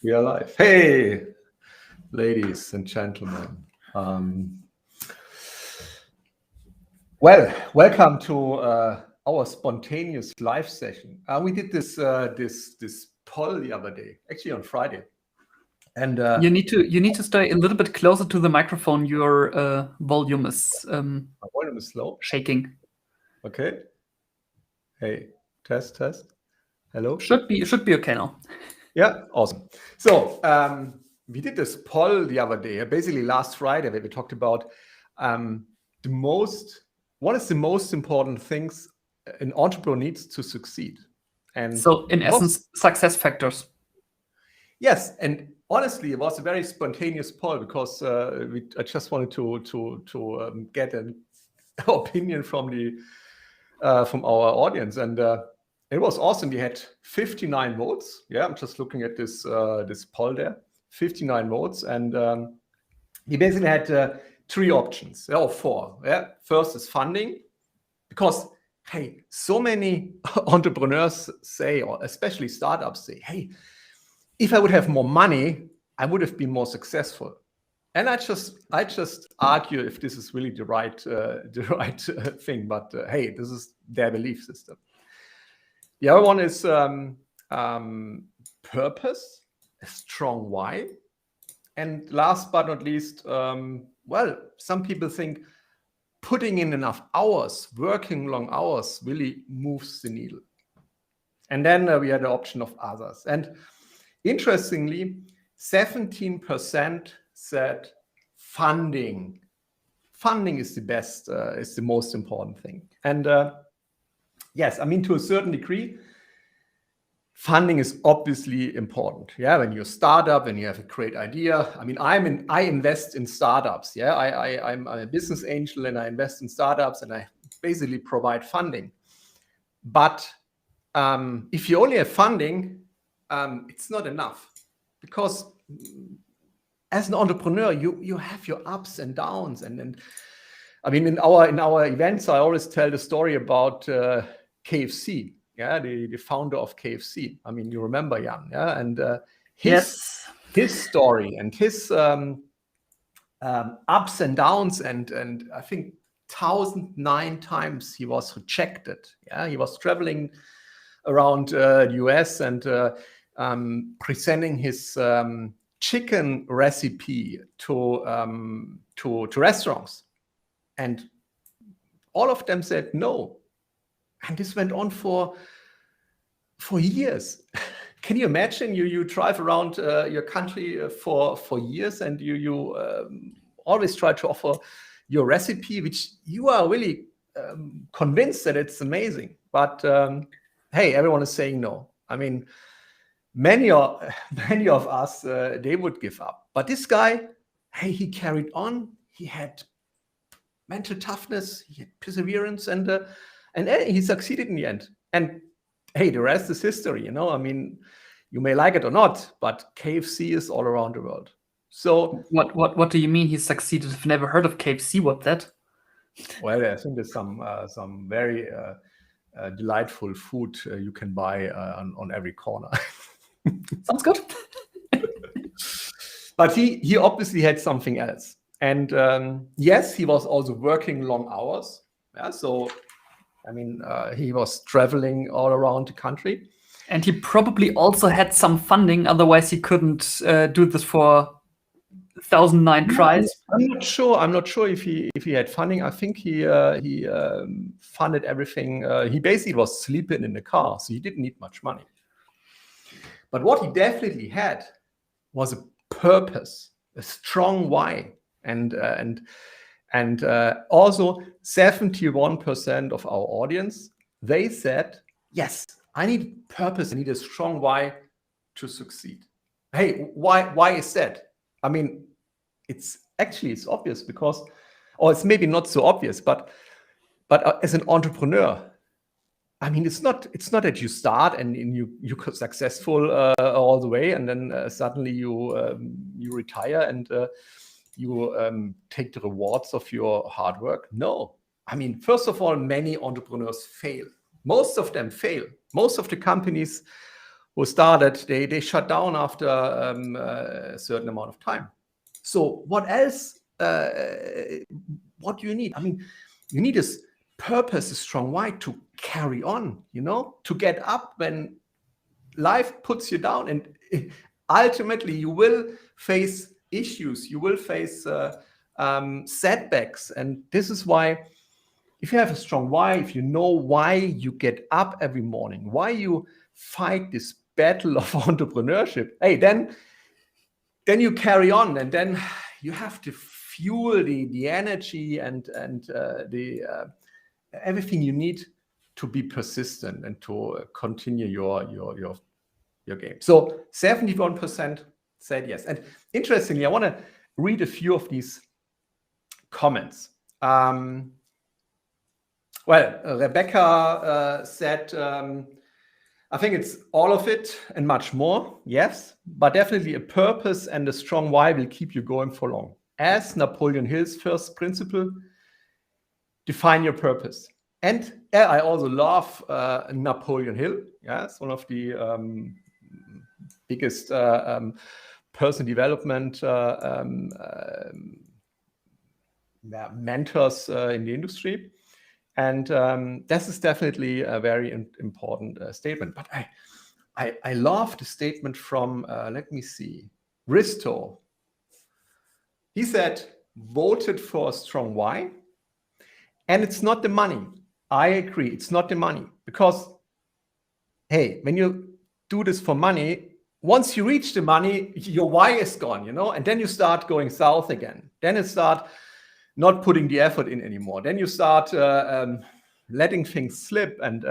We are live. Hey, ladies and gentlemen. Welcome to our spontaneous live session. We did this poll the other day, actually on Friday, and you need to stay a little bit closer to the microphone. Your volume is my volume is low. shaking. Okay. Hey, test. Hello. Should be okay now. Yeah, awesome. So we did this poll the other day, basically last Friday, where we talked about what is the most important things an entrepreneur needs to succeid. And so in essence, success factors. Yes, and honestly, it was a very spontaneous poll because I just wanted to get an opinion from our audience, and it was awesome. We had 59 votes. Yeah, I'm just looking at this poll there. 59 votes, and we basically had three options, or four. Yeah, first is funding, because hey, so many entrepreneurs say, or especially startups say, hey, if I would have more money, I would have been more successful. And I just argue if this is really the right thing. But hey, this is their belief system. The other one is purpose, a strong why, and last but not least, some people think putting in enough hours, working long hours, really moves the needle. And then we had the option of others. And interestingly, 17% said funding. Funding is the best, is the most important thing. And yes, I mean, to a certain degree, funding is obviously important. Yeah, when you're a startup, when you have a great idea. I mean, I invest in startups. Yeah, I'm a business angel and I invest in startups and I basically provide funding. But if you only have funding, it's not enough, because as an entrepreneur, you have your ups and downs. And I mean, in our events, I always tell the story about KFC. Yeah, the founder of KFC. I mean, you remember Jan, yeah, and his story and his ups and downs, and I think 1,009 times he was rejected. Yeah, he was traveling around the US and presenting his chicken recipe to restaurants, and all of them said no. And this went on for years. Can you imagine? You drive around your country for years, and you always try to offer your recipe, which you are really convinced that it's amazing. But hey, everyone is saying no. I mean, many of us, they would give up. But this guy, hey, he carried on. He had mental toughness, he had perseverance, and he succeeded in the end. And hey, the rest is history, you know. I mean, you may like it or not, but KFC is all around the world. So what do you mean he succeeded? I've never heard of KFC. What's that? Well, I think there's some very delightful food you can buy on every corner. Sounds good. But he obviously had something else. And yes, he was also working long hours. Yeah, so I mean, he was traveling all around the country. And he probably also had some funding, otherwise he couldn't do this for 1,009 tries. I'm not sure if he had funding. I think he funded everything. He basically was sleeping in the car, so he didn't need much money. But what he definitely had was a purpose, a strong why, and also 71% of our audience, they said, yes, I need purpose. I need a strong why to succeed. Hey, why is that? I mean, it's obvious because, or it's maybe not so obvious, but as an entrepreneur, I mean, it's not that you start and you're successful all the way, and then suddenly you retire and you take the rewards of your hard work. No, I mean, first of all, many entrepreneurs fail. Most of them fail. Most of the companies started, they shut down after a certain amount of time. So what else? What do you need? I mean, you need this purpose, a strong why to carry on, to get up when life puts you down. And ultimately, you will face issues, you will face setbacks. And this is why, if you have a strong why, if you know why you get up every morning, why you fight this battle of entrepreneurship, hey, then you carry on, and then you have to fuel the energy and the everything you need to be persistent and to continue your game. So 71% said yes. And interestingly, I want to read a few of these comments. Well, Rebecca said, I think it's all of it and much more, yes, but definitely a purpose and a strong why will keep you going for long. As Napoleon Hill's first principle, define your purpose. And I also love Napoleon Hill. Yeah, it's one of the biggest personal development mentors in the industry. And this is definitely a very important statement. But I love the statement from, let me see, Risto. He said, voted for a strong why. And it's not the money. I agree, it's not the money. Because, hey, when you do this for money, once you reach the money, your why is gone, and then you start going south again. Then you start not putting the effort in anymore. Then you start letting things slip, and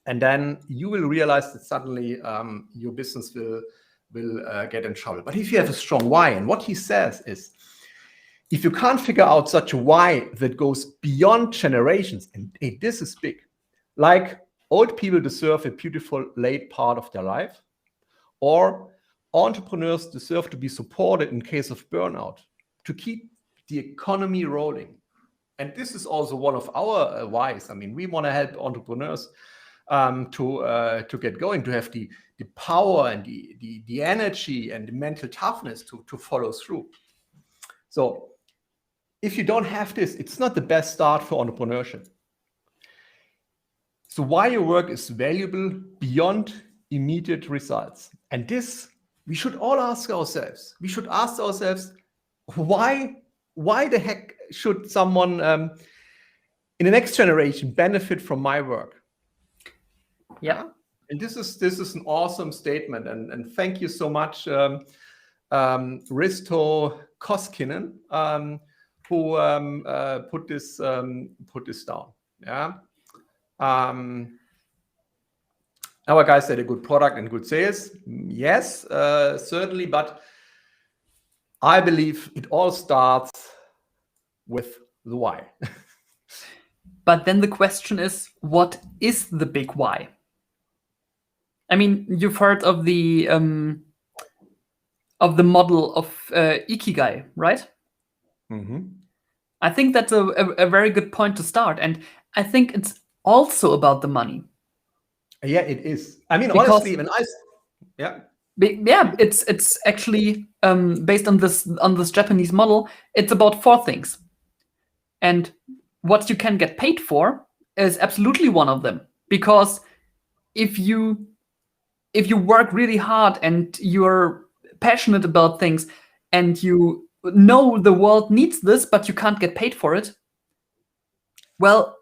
then you will realize that suddenly your business will get in trouble. But if you have a strong why, and what he says is, if you can't figure out such a why that goes beyond generations, and hey, this is big, like old people deserve a beautiful late part of their life, or entrepreneurs deserve to be supported in case of burnout, to keep the economy rolling. And this is also one of our whys. I mean, we want to help entrepreneurs to get going, to have the power and the energy and the mental toughness to follow through. So if you don't have this, it's not the best start for entrepreneurship. So why your work is valuable beyond immediate results. And this, we should all ask ourselves. We should ask ourselves, why the heck should someone in the next generation benefit from my work? Yeah. And this is an awesome statement. And thank you so much, Risto Koskinen, who put this down. Yeah. Our guys said a good product and good sales. Yes, certainly. But I believe it all starts with the why. But then the question is, what is the big why? I mean, you've heard of the model of Ikigai, right? Mm-hmm. I think that's a very good point to start. And I think it's also about the money. Yeah, it is. I mean, honestly, it's actually based on this Japanese model. It's about 4 things, and what you can get paid for is absolutely one of them. Because if you work really hard and you're passionate about things, and you know the world needs this, but you can't get paid for it, well,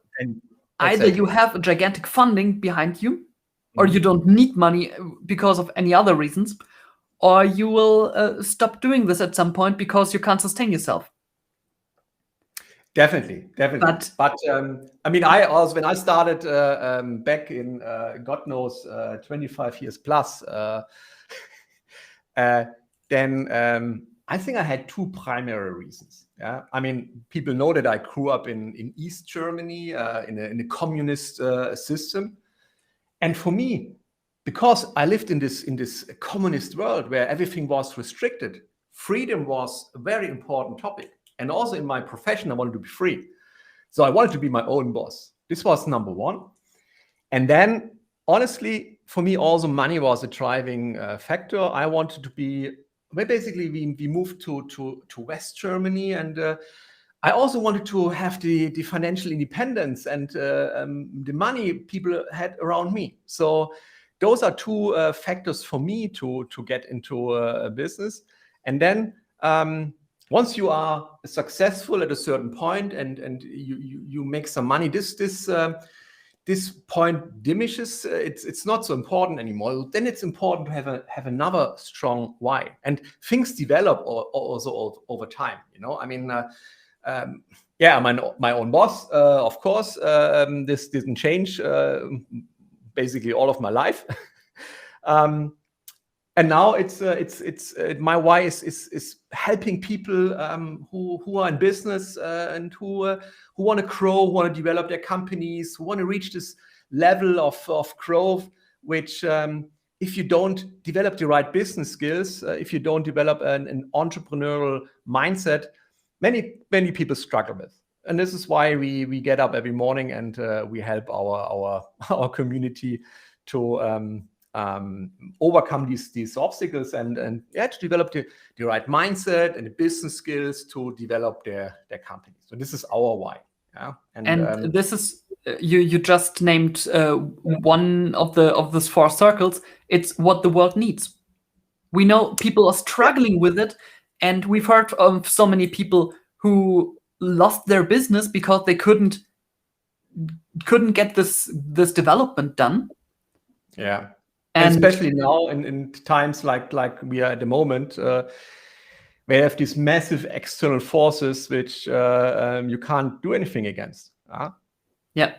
either you have a gigantic funding behind you, or you don't need money because of any other reasons, or you will stop doing this at some point because you can't sustain yourself. Definitely. But I mean, I also, when I started back in God knows 25 years plus, then I think I had 2 primary reasons. Yeah, I mean, people know that I grew up in East Germany in a communist system, and for me, because I lived in this communist world where everything was restricted, freedom was a very important topic. And also in my profession, I wanted to be free. So I wanted to be my own boss. This was number 1. And then, honestly, for me, also money was a driving factor. I wanted to be. Well, basically, we moved to West Germany, and I also wanted to have the financial independence and the money people had around me. So those are two factors for me to get into a business. And then once you are successful at a certain point and you make some money, this point diminishes. It's not so important anymore. Then it's important to have another strong why, and things develop also over time. I mean, my own boss, of course. This didn't change basically all of my life. And now it's my why is helping people who are in business and who want to grow, who want to develop their companies, who want to reach this level of growth, which if you don't develop the right business skills, if you don't develop an entrepreneurial mindset, many people struggle with. And this is why we get up every morning and we help our community to overcome these obstacles and to develop the right mindset and the business skills to develop their company. So this is our why. Yeah, and this is you just named one of those 4 circles. It's what the world needs. We know people are struggling with it, and we've heard of so many people who lost their business because they couldn't get this development done. Yeah. And especially now in times like we are at the moment, we have these massive external forces which you can't do anything against. Yeah.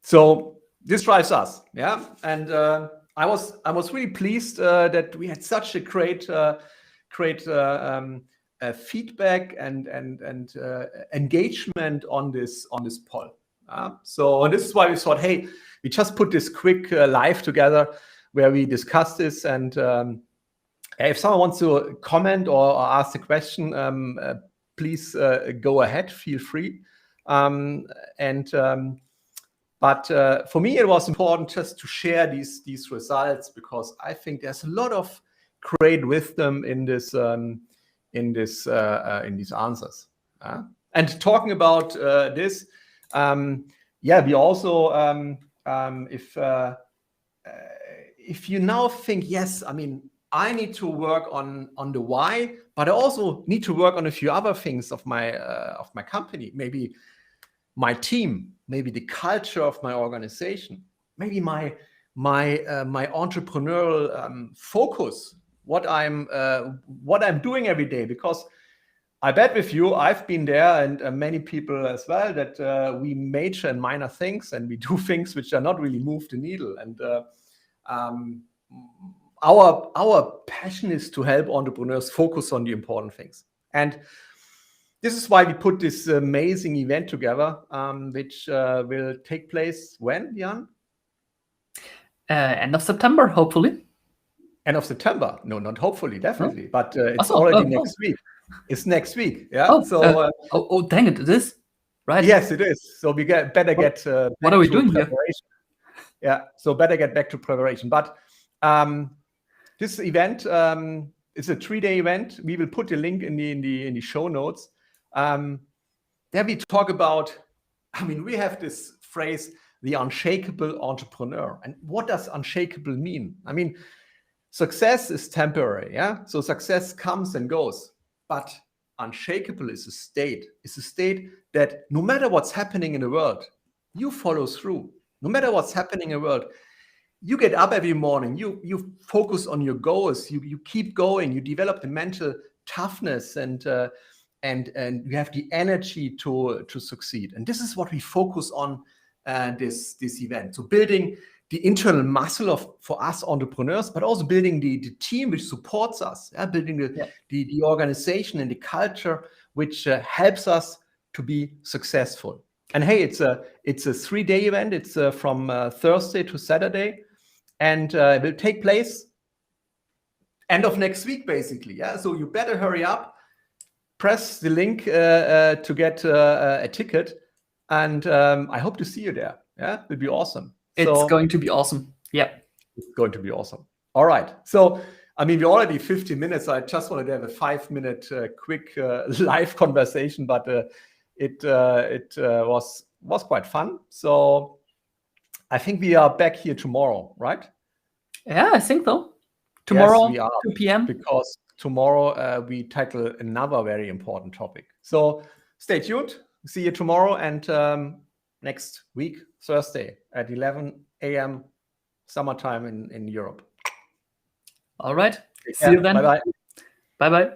So this drives us. Yeah. And I was really pleased that we had such a great feedback and engagement on this poll. So this is why we thought, hey, we just put this quick live together where we discuss this. And if someone wants to comment or ask a question, please go ahead, feel free. But for me, it was important just to share these results, because I think there's a lot of great wisdom in these answers. And talking about this, we also if you now think, yes, I mean, I need to work on the why, but I also need to work on a few other things of my company, maybe my team, maybe the culture of my organization, maybe my entrepreneurial focus, what I'm doing every day. Because I bet with you, I've been there, and many people as well, that we major in minor things and we do things which are not really move the needle. And our passion is to help entrepreneurs focus on the important things. And this is why we put this amazing event together, which will take place when, Jan? End of September, hopefully. End of September? No, not hopefully, definitely. But it's already next week. It's next week. Yeah. Dang it! It is, right? Yes, it is. So we better get. What are we doing here? Yeah. So better get back to preparation. But this event is a 3-day event. We will put the link in the show notes. There we talk about. I mean, we have this phrase, the unshakable entrepreneur. And what does unshakable mean? I mean, success is temporary. Yeah. So success comes and goes. But unshakable is a state. It's a state that no matter what's happening in the world, you follow through. No matter what's happening in the world, you get up every morning. You focus on your goals. You keep going. You develop the mental toughness and you have the energy to succeed. And this is what we focus on this event. So building the internal muscle for us entrepreneurs, but also building the team which supports us, building the organization and the culture which helps us to be successful. And hey, it's a 3-day event. It's from Thursday to Saturday, and it will take place end of next week, basically. Yeah, so you better hurry up. Press the link to get a ticket, and I hope to see you there. Yeah, it would be awesome. It's going to be awesome. Yeah. It's going to be awesome. All right. So, I mean, we're already 50 minutes. So I just wanted to have a 5-minute quick live conversation, but it was quite fun. So I think we are back here tomorrow, right? Yeah, I think so. Tomorrow, yes, we are, 2 p.m. Because tomorrow we tackle another very important topic. So stay tuned. See you tomorrow and next week, Thursday at 11 a.m. summertime in Europe. All right. See you then. Bye-bye. Bye-bye.